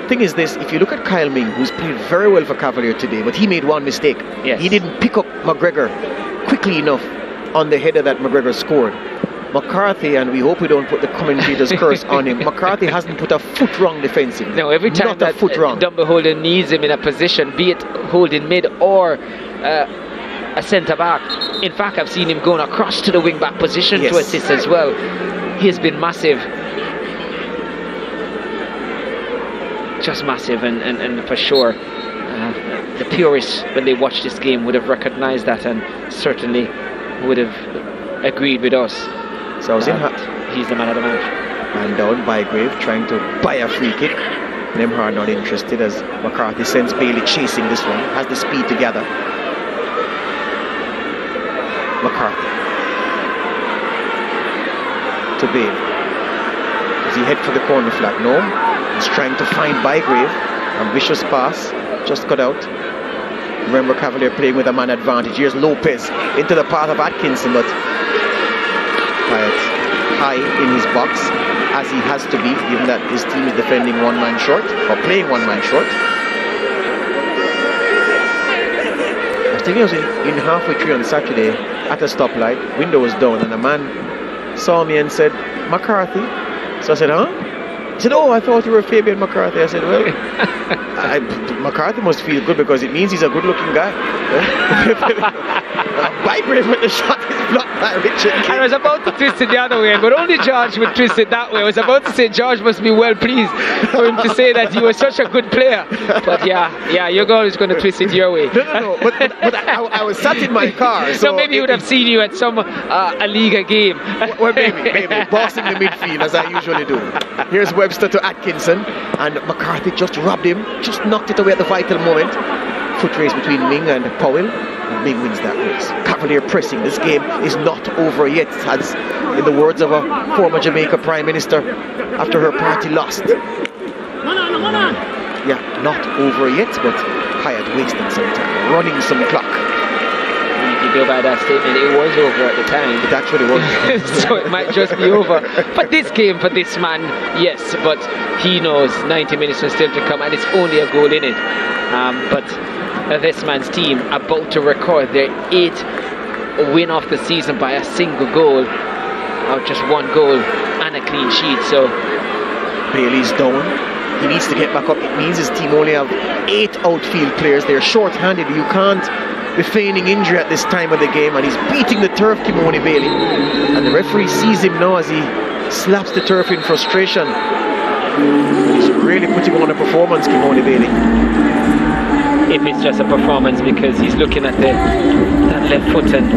Thing is this, if you look at Kyle Ming, who's played very well for Cavalier today, but he made one mistake. Yes. He didn't pick up McGregor quickly enough on the header that McGregor scored. McCarthy, and we hope we don't put the commentator's curse on him, McCarthy hasn't put a foot wrong defensively. No, every time not that foot wrong. Dunbeholden needs him in a position, be it holding mid or a centre-back. In fact, I've seen him going across to the wing-back position to assist as well. He has been massive, just massive, and for sure the purists, when they watch this game, would have recognized that and certainly would have agreed with us. So I was in he's the man of the match. Man down, Bygrave trying to buy a free kick. Nemhard not interested as McCarthy sends Bailey chasing this one, has the speed to gather. McCarthy to Bale. Does he head for the corner flag? No. He's trying to find Bygrave. Ambitious pass. Just got out. Remember, Cavalier playing with a man advantage. Here's Lopez into the path of Atkinson, but Hyatt high in his box, as he has to be, given that his team is defending one man short, or playing one man short. I was thinking I was in halfway through on Saturday at a stoplight. Window was down, and a man saw me and said, "McCarthy." So I said, "Huh?" He said, "Oh, I thought you were Fabian McCarthy." I said, "Well, McCarthy must feel good because it means he's a good-looking guy." Bygrave with the shot is blocked by Richard. I was about to twist it the other way, but only George would twist it that way. I was about to say George must be well pleased for him to say that he was such a good player. But yeah, your girl is going to twist it your way. No, but I was sat in my car. So maybe he would have seen you at some a Liga game. Well, maybe bossing the midfield as I usually do. Here's Webster to Atkinson, and McCarthy just robbed him, just knocked it away at the vital moment. Foot race between Ming and Powell. Ming wins that race. Cavalier pressing. This game is not over yet, as in the words of a former Jamaica Prime Minister after her party lost. Yeah, not over yet, but Hyatt wasting some time, running some clock. If you go by that statement, it was over at the time. It actually was. So it might just be over. But this game for this man, yes, but he knows 90 minutes is still to come and it's only a goal in it. But this man's team about to record their 8th win of the season by a single goal, or just one goal and a clean sheet. So Bailey's down. He needs to get back up. It means his team only have 8 outfield players. They're short-handed. You can't be feigning injury at this time of the game, and he's beating the turf, Kimoni Bailey. And the referee sees him now as he slaps the turf in frustration. He's really putting on a performance, Kimoni Bailey. if it's just a performance, because he's looking at that left foot, and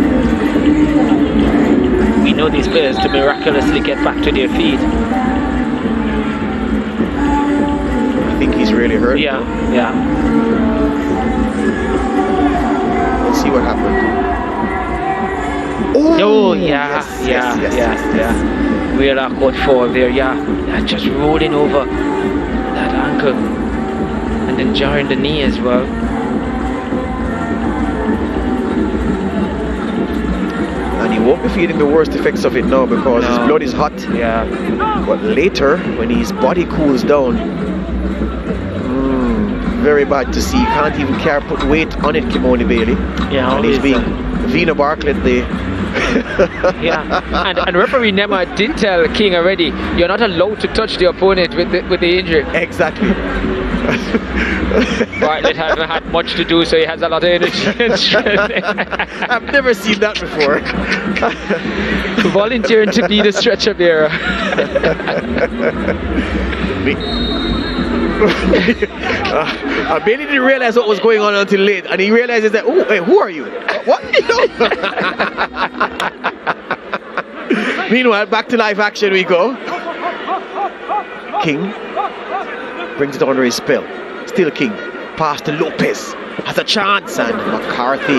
we know these players to miraculously get back to their feet. I think he's really hurt. Yeah, yeah. Let's see what happened. Oh, yeah, yes. yeah. Real awkward forward there, yeah. Just rolling over that ankle and then jarring the knee as well. And he won't be feeling the worst effects of it now because his blood is hot. Yeah. But later, when his body cools down, very bad to see. He can't even put weight on it, Kimoni Bailey. Yeah, and he's being Vina Bartlett the yeah, and referee Nema did tell King already, you're not allowed to touch the opponent with the injury. Exactly. Bartlett hasn't had much to do, so he has a lot of energy and strength. I've never seen that before. Volunteering to be the stretcher bearer. Bailey didn't realize what was going on until late, and he realizes that, oh, hey, who are you? What? Meanwhile, back to live action we go. King brings it under his spell. Still King. Pass to Lopez. Has a chance, and McCarthy.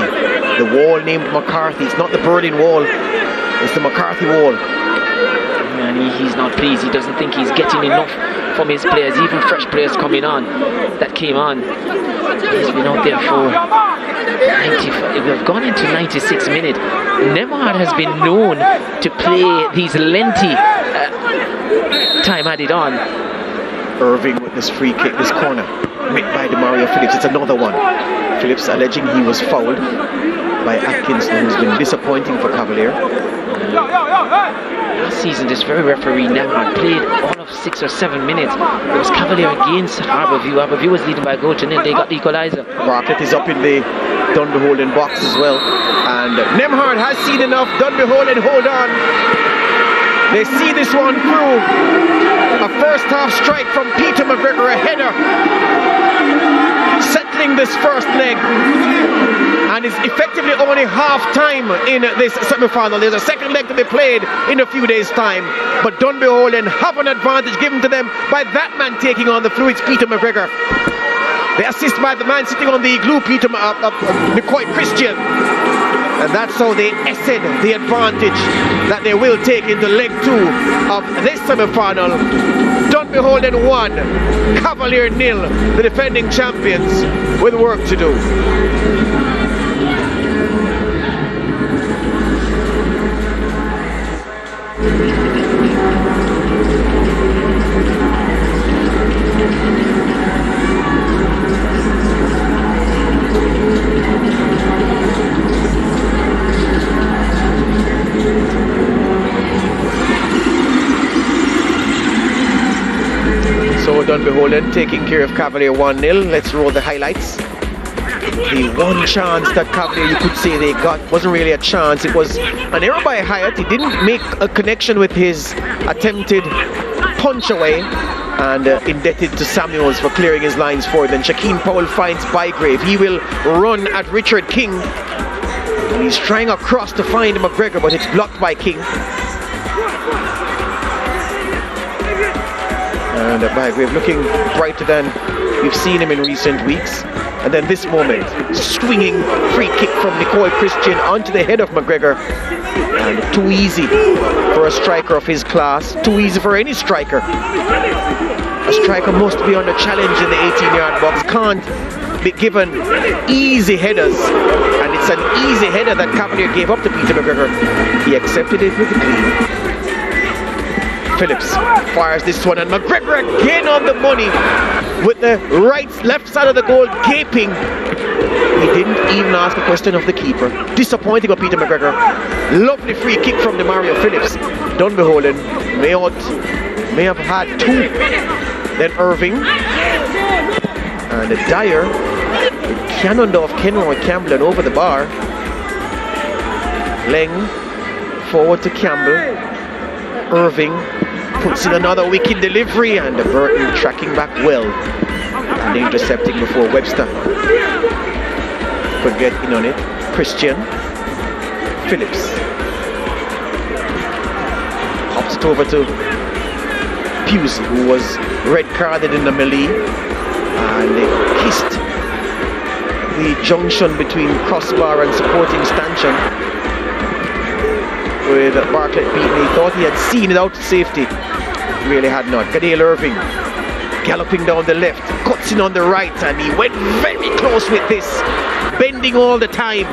The wall named McCarthy. It's not the Berlin wall. It's the McCarthy wall. And he's not pleased. He doesn't think he's getting enough from his players, even fresh players coming on, that came on. He's been out there for 90, we've gone into 96 minutes. Nemad has been known to play these lengthy time added on. Irving with this free kick, this corner, met by Mario Phillips. It's another one. Phillips alleging he was fouled by Atkinson, who's been disappointing for Cavalier. Last season, this very referee Nemad played all of 6 or 7 minutes. It was Cavalier against Harbourview. Harbourview was leading by a goal to nil. They got the equaliser. Bartlett is up in the Dunbeholden box as well. And Nemhard has seen enough. Dunbeholden, hold on. They see this one through. A first half strike from Peter McGregor, a header. Settling this first leg. And it's effectively only half time in this semi-final. There's a second leg to be played in a few days' time. But Dunbeholden have an advantage given to them by that man taking on the fluids, Peter McGregor. They assist by the man sitting on the glue, Peter McCoy Christian. And that's how they essed the advantage that they will take into leg 2 of this semi-final. Dunbeholden 1, Cavalier 0, the defending champions with work to do. So Dunbeholden taking care of Cavalier 1-0. Let's roll the highlights. The one chance that Cavalier, you could say they got, wasn't really a chance. It was an error by Hyatt. He didn't make a connection with his attempted punch away, and indebted to Samuels for clearing his lines for them. Shaquem Powell finds Bygrave. He will run at Richard King. And he's trying across to find McGregor, but it's blocked by King. And Bygrave looking brighter than we've seen him in recent weeks. And then this moment, swinging free kick from Nicole Christian onto the head of McGregor. And too easy for a striker of his class, too easy for any striker. A striker must be under challenge in the 18-yard box, can't be given easy headers. And it's an easy header that Cavalier gave up to Peter McGregor. He accepted it with the clean. Phillips fires this one, and McGregor again on the money with the left side of the goal gaping. He didn't even ask a question of the keeper. Disappointing of Peter McGregor. Lovely free kick from Mario Phillips. Dunbeholden may have had two. Then Irving and Dyer. Cannonball of Kenroy Campbell and over the bar. Leng forward to Campbell. Irving puts in another wicked delivery, and Burton tracking back well and intercepting before Webster could get in on it. Christian Phillips pops it over to Pusey, who was red carded in the melee, and they kissed the junction between crossbar and supporting stanchion. With Bartlett beaten, he thought he had seen it out to safety. Really had not. Kadale Irving galloping down the left, cuts in on the right, and he went very close with this, bending all the time,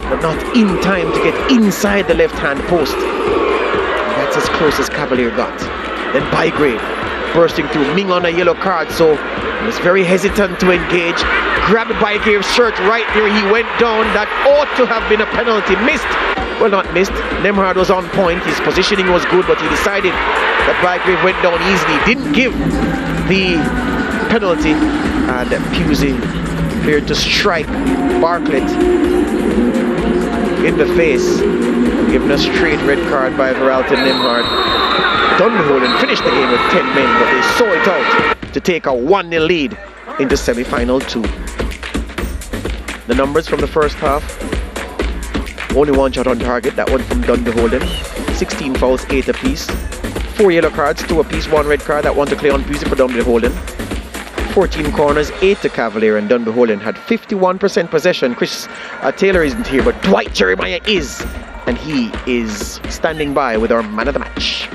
but not in time to get inside the left-hand post. That's as close as Cavalier got. Then Bygrave bursting through, Ming on a yellow card, so he was very hesitant to engage. Grabbed Bygrave's shirt right where he went down. That ought to have been a penalty. Missed. Well, not missed. Nemhard was on point. His positioning was good, but he decided that Bygrave went down easily. Didn't give the penalty, and Pusey appeared to strike Bartlett in the face, given a straight red card by Veralton Nemhard. Dunbeholden finished the game with 10 men, but they saw it out to take a 1-0 lead into semi-final 2. The numbers from the first half: only one shot on target, that one from Dunbeholden. 16 fouls, 8 apiece. 4 yellow cards, 2 apiece, 1 red card. That one to Cleon Pusey for Dunbeholden. 14 corners, 8 to Cavalier, and Dunbeholden had 51% possession. Chris Taylor isn't here, but Dwight Jeremiah is, and he is standing by with our man of the match.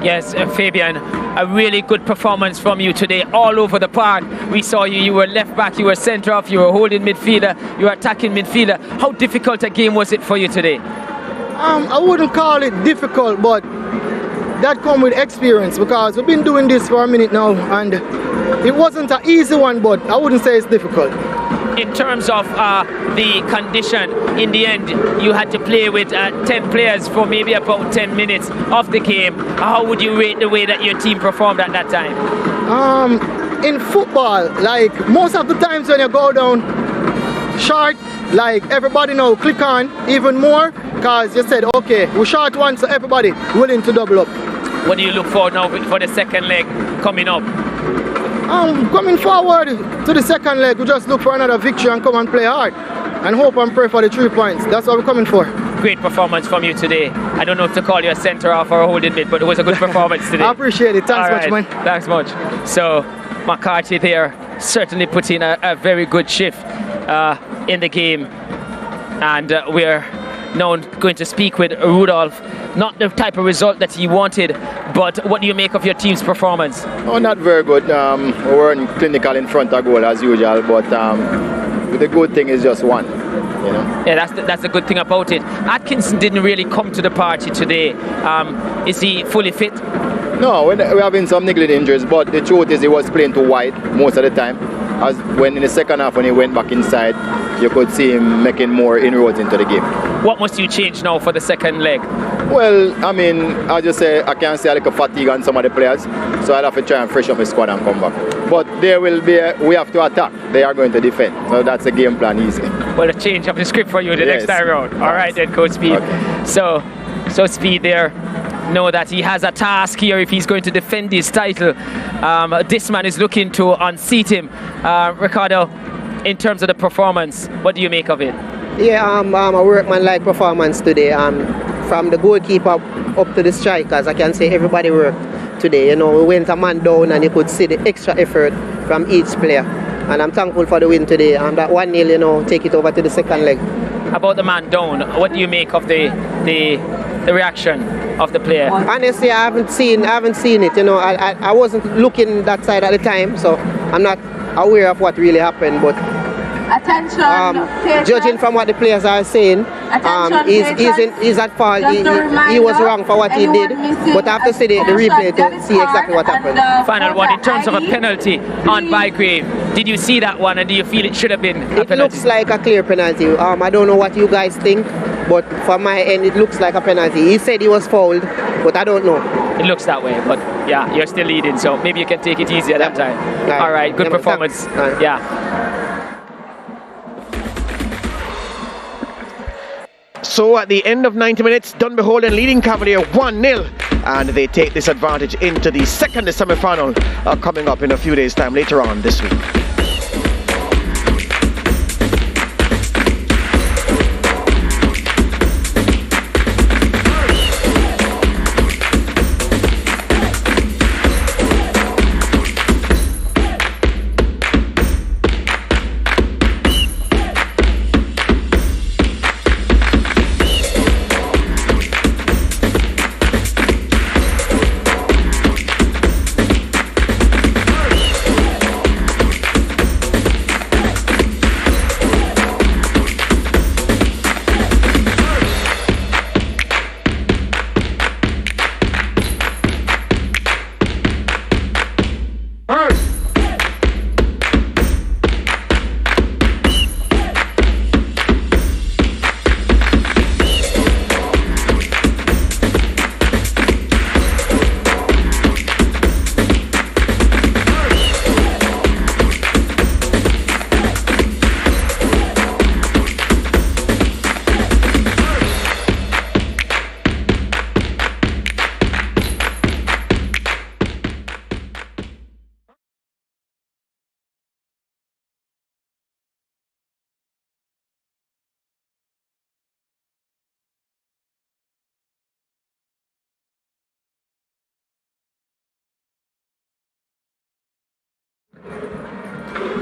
Yes, Fabian, a really good performance from you today all over the park. We saw you were left back, you were centre off, you were holding midfielder, you were attacking midfielder. How difficult a game was it for you today? I wouldn't call it difficult, but that comes with experience, because we've been doing this for a minute now, and it wasn't an easy one, but I wouldn't say it's difficult. In terms of the condition, in the end, you had to play with 10 players for maybe about 10 minutes of the game. How would you rate the way that your team performed at that time? In football, like most of the times when you go down short, like everybody now click on even more, because you said, okay, we short one, so everybody willing to double up. What do you look for now for the second leg coming up? Coming forward to the second leg, we just look for another victory and come and play hard and hope and pray for the 3 points. That's what we're coming for. Great performance from you today. I don't know if to call you a centre off or a holding mid, but it was a good performance today. I appreciate it. Thanks much, man. Thanks much. So McCarthy there certainly put in a very good shift in the game, and we're now going to speak with Rudolph. Not the type of result that he wanted, but what do you make of your team's performance? Oh, not very good. We weren't clinical in front of goal as usual, but the good thing is just one. You know? Yeah, that's the good thing about it. Atkinson didn't really come to the party today. Is he fully fit? No, we're having some niggling injuries, but the truth is he was playing too wide most of the time. As when in the second half, when he went back inside, you could see him making more inroads into the game. What must you change now for the second leg? Well, I mean, I just say I can see a little fatigue on some of the players, so I'll have to try and freshen up the squad and come back. But there will be, we have to attack. They are going to defend, so that's the game plan easy. Well, a change of the script for you the next time around. All right then, Coach Speed. Okay. So Speed there, know that he has a task here if he's going to defend his title. This man is looking to unseat him. Ricardo, in terms of the performance, what do you make of it? Yeah, a workman-like performance today. From the goalkeeper up to the strikers, I can say everybody worked today. You know, we went a man down and you could see the extra effort from each player. And I'm thankful for the win today. And that 1-0, you know, take it over to the second leg. About the man down, what do you make of the reaction of the player? Honestly, I haven't seen it. You know, I wasn't looking that side at the time, so I'm not aware of what really happened. But Attention, judging from what the players are saying, he's at fault. He was wrong for what he did. But I have to see the replay to see exactly what happened. Final one, in terms of a penalty on Bygrave, did you see that one and do you feel it should have been a penalty? It looks like a clear penalty. I don't know what you guys think, but from my end it looks like a penalty. He said he was fouled, but I don't know. It looks that way, but yeah, you're still leading, so maybe you can take it easy at that time. All right, good performance. Yeah. So at the end of 90 minutes, Dunbeholden leading Cavalier 1-0, and they take this advantage into the second semi-final coming up in a few days' time later on this week.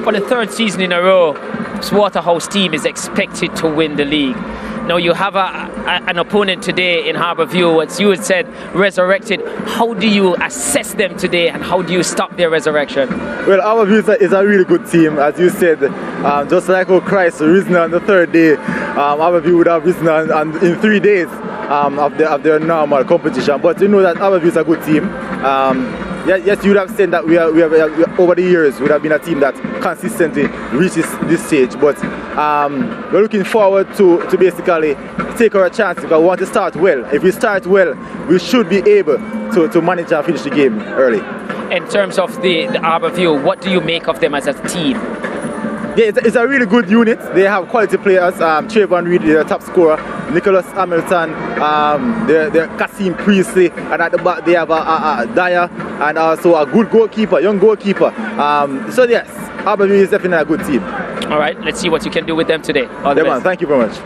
For the third season in a row, this Waterhouse team is expected to win the league. Now you have an opponent today in Harbourview, as you had said, resurrected. How do you assess them today and how do you stop their resurrection? Well, Harbourview is a really good team, as you said. Just like how Christ risen on the third day, Harbourview would have risen in 3 days of their normal competition. But you know that Harbourview is a good team. Yes, you would have said that we have over the years would have been a team that consistently reaches this stage, but we're looking forward to basically take our chance because we want to start well. If we start well, we should be able to manage and finish the game early. In terms of the Harbourview, what do you make of them as a team? Yeah, it's a really good unit. They have quality players. Trayvon Reed, their top scorer. Nicholas Hamilton, they're Kasim Priestley, and at the back they have a Dyer and also a good goalkeeper, young goalkeeper. So yes, Harbourview is definitely a good team. All right, let's see what you can do with them today. All the yeah, best. man, thank you very much.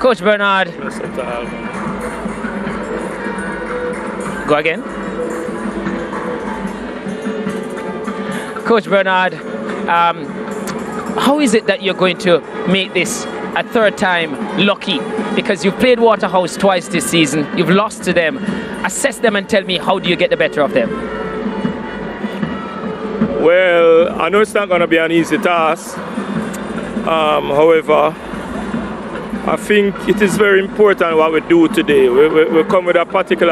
Coach Bernard. Go again. Coach Bernard, how is it that you're going to make this a third time lucky? Because you've played Waterhouse twice this season, you've lost to them. Assess them and tell me, how do you get the better of them? Well, I know it's not going to be an easy task. However, I think it is very important what we do today. We come with a particular